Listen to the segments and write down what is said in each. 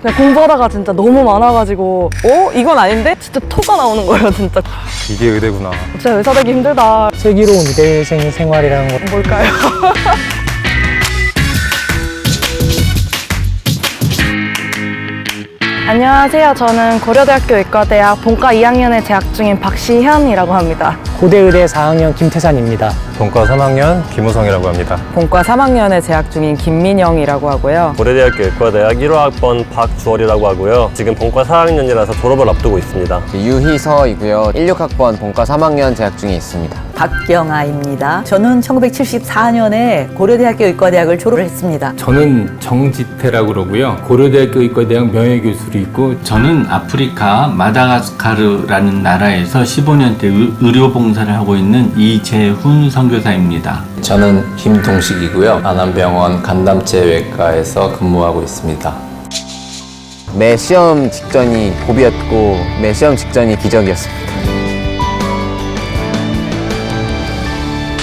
그냥 공부하다가 진짜 너무 많아가지고 이건 아닌데? 진짜 토가 나오는 거예요 진짜. 이게 의대구나. 진짜 의사 되기 힘들다. 슬기로운 의대생 생활이라는 것. 뭘까요? 안녕하세요. 저는 고려대학교 의과대학 본과 2학년에 재학 중인 박시현이라고 합니다. 고대의대 4학년 김태산입니다. 본과 3학년 김우성이라고 합니다. 본과 3학년에 재학 중인 김민영이라고 하고요. 고려대학교 의과대학 1호학번 박주월이라고 하고요. 지금 본과 4학년이라서 졸업을 앞두고 있습니다. 유희서이고요. 16학번 본과 3학년 재학 중에 있습니다. 박경아입니다. 저는 1974년에 고려대학교 의과대학을 졸업을 했습니다. 저는 정지태라고 그러고요. 고려대학교 의과대학 명예교수로 있고, 저는 아프리카 마다가스카르라는 나라에서 15년째 의료봉사를 하고 있는 이재훈 선교사입니다. 저는 김동식이고요. 안암병원 간담체외과에서 근무하고 있습니다. 매 시험 직전이 고비였고 매 시험 직전이 기적이었습니다.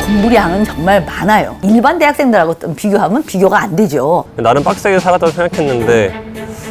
공부량은 정말 많아요. 일반 대학생들하고 비교하면 비교가 안 되죠. 나름 빡세게 살았다고 생각했는데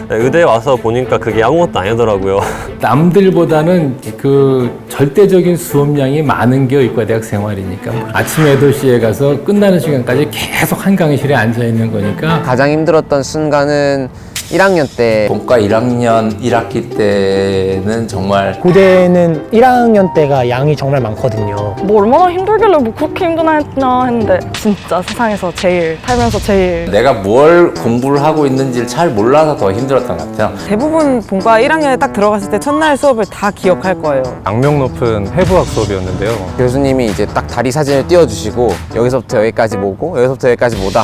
의대에 와서 보니까 그게 아무것도 아니더라고요. 남들보다는 그 절대적인 수업량이 많은 게 의과대학 생활이니까, 아침 8시에 가서 끝나는 시간까지 계속 한 강의실에 앉아 있는 거니까. 가장 힘들었던 순간은 1학년 때 본과 1학년 1학기 때는 정말 고대는 1학년 때가 양이 정말 많거든요. 뭐 얼마나 힘들길래 뭐 그렇게 힘드나 했나 했는데 진짜 세상에서 제일, 살면서 제일. 내가 뭘 공부를 하고 있는지를 잘 몰라서 더 힘들었던 것 같아요. 대부분 본과 1학년에 딱 들어갔을 때 첫날 수업을 다 기억할 거예요. 악명 높은 해부학 수업이었는데요. 교수님이 이제 딱 다리 사진을 띄워주시고 여기서부터 여기까지 보고 여기서부터 여기까지 보다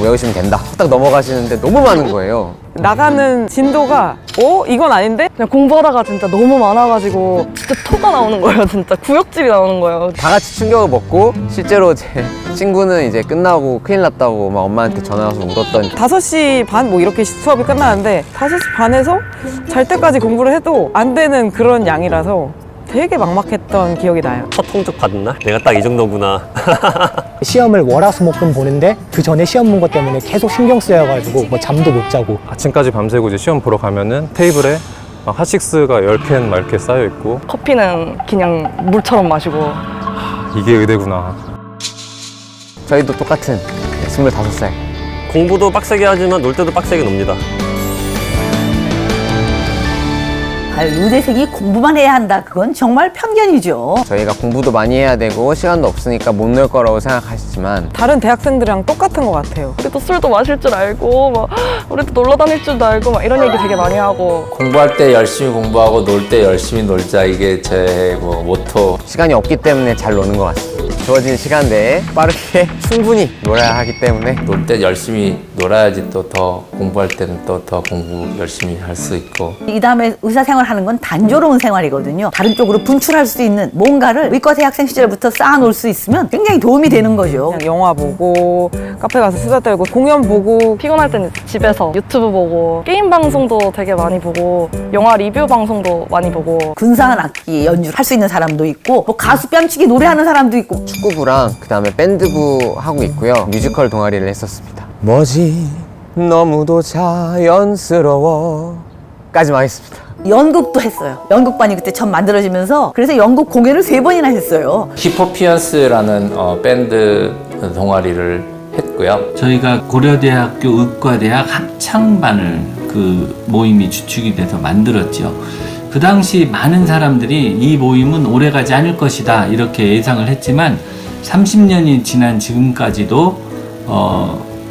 외우시면 된다. 딱 넘어가시는데 너무 많은 거예요. 나가는 진도가 이건 아닌데? 그냥 공부하다가 진짜 너무 많아가지고 진짜 토가 나오는 거예요 진짜. 구역질이 나오는 거예요. 다 같이 충격을 먹고 실제로 제 친구는 이제 끝나고 큰일 났다고 막 엄마한테 전화 와서 울었던. 5시 반 뭐 이렇게 수업이 끝나는데 5시 반에서 잘 때까지 공부를 해도 안 되는 그런 양이라서 되게 막막했던 기억이 나요. 첫 통적 받은 날? 내가 딱 이 정도구나. 시험을 월화수목금 보는데 그 전에 시험 본 것 때문에 계속 신경 쓰여가지고 뭐 잠도 못 자고. 아침까지 밤새고 이제 시험 보러 가면은 테이블에 막 핫식스가 10캔 막 이렇게 쌓여 있고. 커피는 그냥 물처럼 마시고. 이게 의대구나. 저희도 똑같은 25살. 공부도 빡세게 하지만 놀 때도 빡세게 놉니다. 의대생이 공부만 해야 한다. 그건 정말 편견이죠. 저희가 공부도 많이 해야 되고 시간도 없으니까 못 놀 거라고 생각하시지만 다른 대학생들이랑 똑같은 것 같아요. 우리도 술도 마실 줄 알고 막 우리도 놀러 다닐 줄도 알고 막 이런 얘기 되게 많이 하고. 공부할 때 열심히 공부하고 놀 때 열심히 놀자, 이게 제 모토. 시간이 없기 때문에 잘 노는 것 같습니다. 주어진 시간 내에 빠르게 충분히 놀아야 하기 때문에 놀 때 열심히 놀아야지 또 더 공부할 때는 또 더 공부 열심히 할 수 있고. 이 다음에 의사생활 하는 건 단조로운 생활이거든요. 다른 쪽으로 분출할 수 있는 뭔가를 의과 대학생 시절부터 쌓아놓을 수 있으면 굉장히 도움이 되는 거죠. 그냥 영화 보고 카페 가서 수다 떨고 공연 보고 피곤할 때는 집에서 유튜브 보고 게임 방송도 되게 많이 보고 영화 리뷰 방송도 많이 보고. 근사한 악기 연주를 할 수 있는 사람도 있고 뭐 가수 뺨치기 노래하는 사람도 있고. 축구부랑 그 다음에 밴드부 하고 있고요. 뮤지컬 동아리를 했었습니다. 뭐지 너무도 자연스러워 까지만 하겠습니다. 연극도 했어요. 연극반이 그때 처음 만들어지면서 그래서 연극 공연을 3번이나 했어요. 히포피언스라는 밴드 동아리를 했고요. 저희가 고려대학교 의과대학 합창반을 그 모임이 주축이 돼서 만들었죠. 그 당시 많은 사람들이 이 모임은 오래가지 않을 것이다 이렇게 예상을 했지만 30년이 지난 지금까지도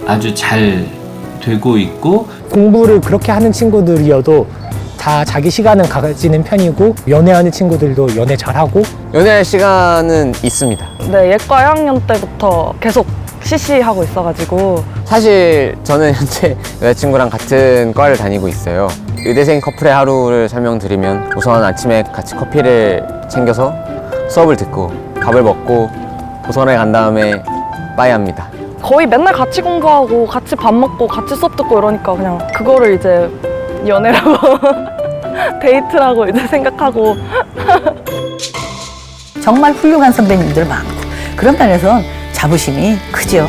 아주 잘 되고 있고. 공부를 그렇게 하는 친구들이어도 다 자기 시간은 가지는 편이고, 연애하는 친구들도 연애 잘하고. 연애할 시간은 있습니다. 네, 예과 1학년 때부터 계속 CC 하고 있어가지고. 사실 저는 현재 여자친구랑 같은 과를 다니고 있어요. 의대생 커플의 하루를 설명드리면 우선 아침에 같이 커피를 챙겨서 수업을 듣고 밥을 먹고 도서관에 간 다음에 빠이합니다. 거의 맨날 같이 공부하고 같이 밥 먹고 같이 수업 듣고 이러니까 그냥 그거를 이제 연애라고 데이트라고 이제 생각하고. 정말 훌륭한 선배님들 많고 그런 면에선 자부심이 크죠.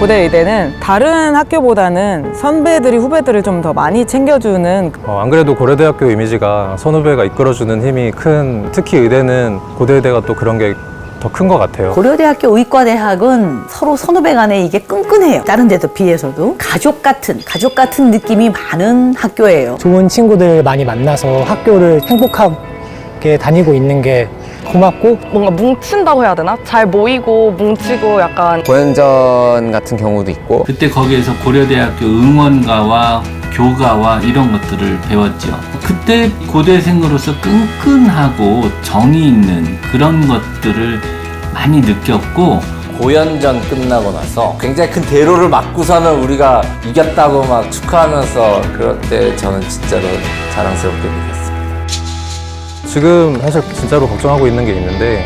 고대 의대는 다른 학교보다는 선배들이 후배들을 좀 더 많이 챙겨주는 안 그래도 고려대학교 이미지가 선후배가 이끌어주는 힘이 큰, 특히 의대는 고대 의대가 또 그런 게 더 큰 것 같아요. 고려대학교 의과대학은 서로 선후배 간에 이게 끈끈해요. 다른 데도 비해서도 가족 같은 느낌이 많은 학교예요. 좋은 친구들 많이 만나서 학교를 행복하게 다니고 있는 게 고맙고 뭔가 뭉친다고 해야 되나? 잘 모이고 뭉치고 약간 고연전 같은 경우도 있고 그때 거기에서 고려대학교 응원가와 교가와 이런 것들을 배웠죠. 그때 고대생으로서 끈끈하고 정이 있는 그런 것들을 많이 느꼈고 고연전 끝나고 나서 굉장히 큰 대로를 맞고서는 우리가 이겼다고 막 축하하면서 그럴 때 저는 진짜로 자랑스럽게 느꼈습니다. 지금 사실 진짜로 걱정하고 있는 게 있는데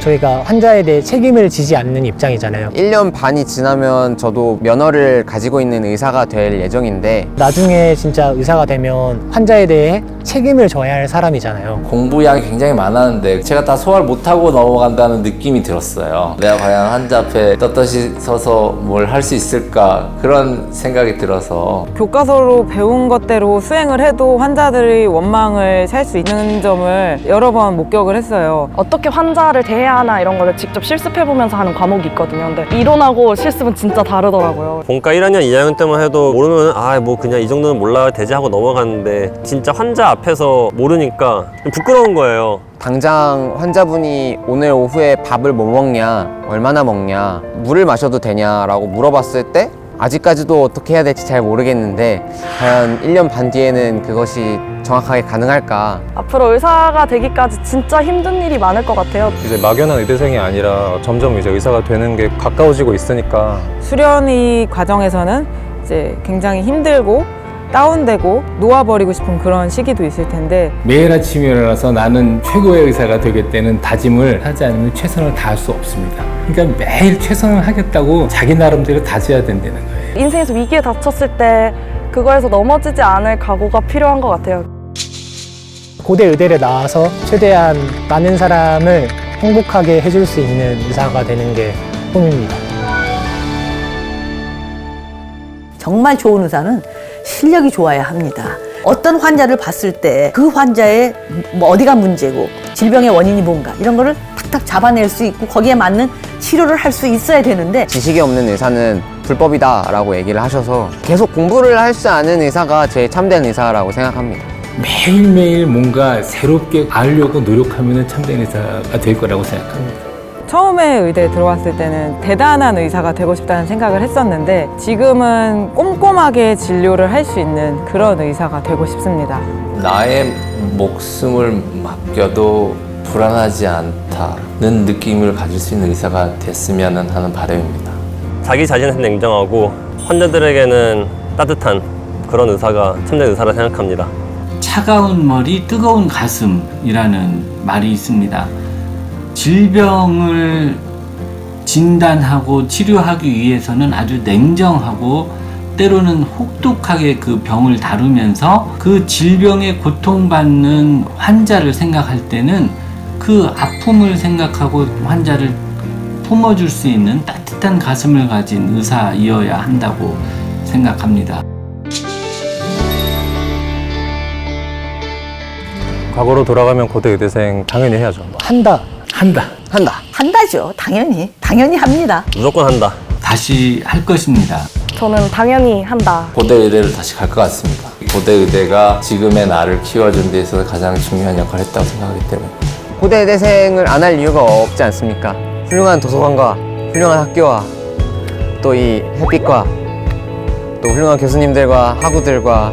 저희가 환자에 대해 책임을 지지 않는 입장이잖아요. 1년 반이 지나면 저도 면허를 가지고 있는 의사가 될 예정인데 나중에 진짜 의사가 되면 환자에 대해 책임을 져야 할 사람이잖아요. 공부량이 굉장히 많았는데 제가 다 소화를 못하고 넘어간다는 느낌이 들었어요. 내가 과연 환자 앞에 떳떳이 서서 뭘 할 수 있을까 그런 생각이 들어서 교과서로 배운 것대로 수행을 해도 환자들이 원망을 살 수 있는 점을 여러 번 목격을 했어요. 어떻게 환자를 대해야 하나 이런 거를 직접 실습해보면서 하는 과목이 있거든요. 근데 이론하고 실습은 진짜 다르더라고요. 본과 1학년, 2학년 때만 해도 모르면 뭐 그냥 이 정도는 몰라 되지 하고 넘어갔는데 진짜 환자 앞에서 모르니까 좀 부끄러운 거예요. 당장 환자분이 오늘 오후에 밥을 뭐 먹냐, 얼마나 먹냐, 물을 마셔도 되냐라고 물어봤을 때 아직까지도 어떻게 해야 될지 잘 모르겠는데 과연 1년 반 뒤에는 그것이 정확하게 가능할까? 앞으로 의사가 되기까지 진짜 힘든 일이 많을 것 같아요. 이제 막연한 의대생이 아니라 점점 이제 의사가 되는 게 가까워지고 있으니까 수련의 과정에서는 이제 굉장히 힘들고 다운되고 놓아버리고 싶은 그런 시기도 있을 텐데 매일 아침에 일어나서 나는 최고의 의사가 되겠다는 다짐을 하지 않으면 최선을 다할 수 없습니다. 그러니까 매일 최선을 하겠다고 자기 나름대로 다져야 된다는 거예요. 인생에서 위기에 닥쳤을 때 그거에서 넘어지지 않을 각오가 필요한 것 같아요. 고대 의대를 나와서 최대한 많은 사람을 행복하게 해줄 수 있는 의사가 되는 게 꿈입니다. 정말 좋은 의사는 실력이 좋아야 합니다. 어떤 환자를 봤을 때 그 환자의 뭐 어디가 문제고 질병의 원인이 뭔가 이런 거를 탁탁 잡아낼 수 있고 거기에 맞는 치료를 할 수 있어야 되는데 지식이 없는 의사는 불법이다라고 얘기를 하셔서 계속 공부를 할 수 아는 의사가 제일 참된 의사라고 생각합니다. 매일매일 뭔가 새롭게 알려고 노력하면 참된 의사가 될 거라고 생각합니다. 처음에 의대에 들어왔을 때는 대단한 의사가 되고 싶다는 생각을 했었는데 지금은 꼼꼼하게 진료를 할 수 있는 그런 의사가 되고 싶습니다. 나의 목숨을 맡겨도 불안하지 않다는 느낌을 가질 수 있는 의사가 됐으면 하는 바람입니다. 자기 자신한테 냉정하고 환자들에게는 따뜻한 그런 의사가 참된 의사라 생각합니다. 차가운 머리, 뜨거운 가슴이라는 말이 있습니다. 질병을 진단하고 치료하기 위해서는 아주 냉정하고 때로는 혹독하게 그 병을 다루면서 그 질병에 고통받는 환자를 생각할 때는 그 아픔을 생각하고 환자를 품어줄 수 있는 따뜻한 가슴을 가진 의사이어야 한다고 생각합니다. 과거로 돌아가면 고대 의대생 당연히 해야죠. 한다죠. 당연히 합니다. 무조건 한다. 다시 할 것입니다. 저는 당연히 한다. 고대 의대를 다시 갈 것 같습니다. 고대 의대가 지금의 나를 키워준 데 있어서 가장 중요한 역할을 했다고 생각하기 때문에 고대 의대생을 안 할 이유가 없지 않습니까? 훌륭한 도서관과 훌륭한 학교와 또 이 햇빛과 또 훌륭한 교수님들과 학우들과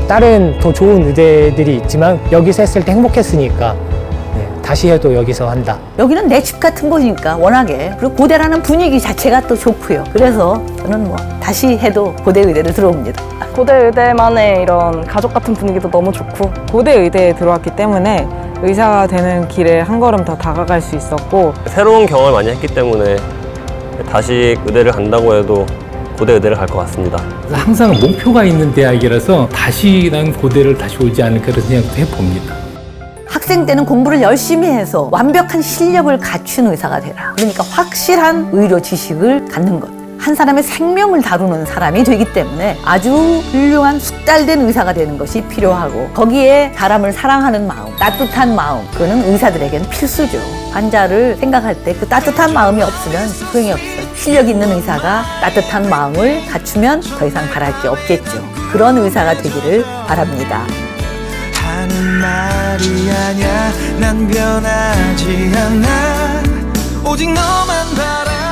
다른 더 좋은 의대들이 있지만 여기서 했을 때 행복했으니까 다시 해도 여기서 한다. 여기는 내 집 같은 거니까 워낙에 그리고 고대라는 분위기 자체가 또 좋고요. 그래서 저는 뭐 다시 해도 고대 의대를 들어옵니다. 고대 의대만의 이런 가족 같은 분위기도 너무 좋고 고대 의대에 들어왔기 때문에 의사가 되는 길에 한 걸음 더 다가갈 수 있었고 새로운 경험을 많이 했기 때문에 다시 의대를 간다고 해도 고대 의대를 갈 것 같습니다. 항상 목표가 있는 대학이라서 다시 난 고대를 다시 오지 않을까 그런 생각도 해봅니다. 학생 때는 공부를 열심히 해서 완벽한 실력을 갖춘 의사가 되라. 그러니까 확실한 의료 지식을 갖는 것. 한 사람의 생명을 다루는 사람이 되기 때문에 아주 훌륭한 숙달된 의사가 되는 것이 필요하고, 거기에 사람을 사랑하는 마음, 따뜻한 마음, 그거는 의사들에게는 필수죠. 환자를 생각할 때 그 따뜻한 마음이 없으면 소용이 없어요. 실력 있는 의사가 따뜻한 마음을 갖추면 더 이상 바랄 게 없겠죠. 그런 의사가 되기를 바랍니다. 하는 말이 아냐, 난 변하지 않아, 오직 너만 바라.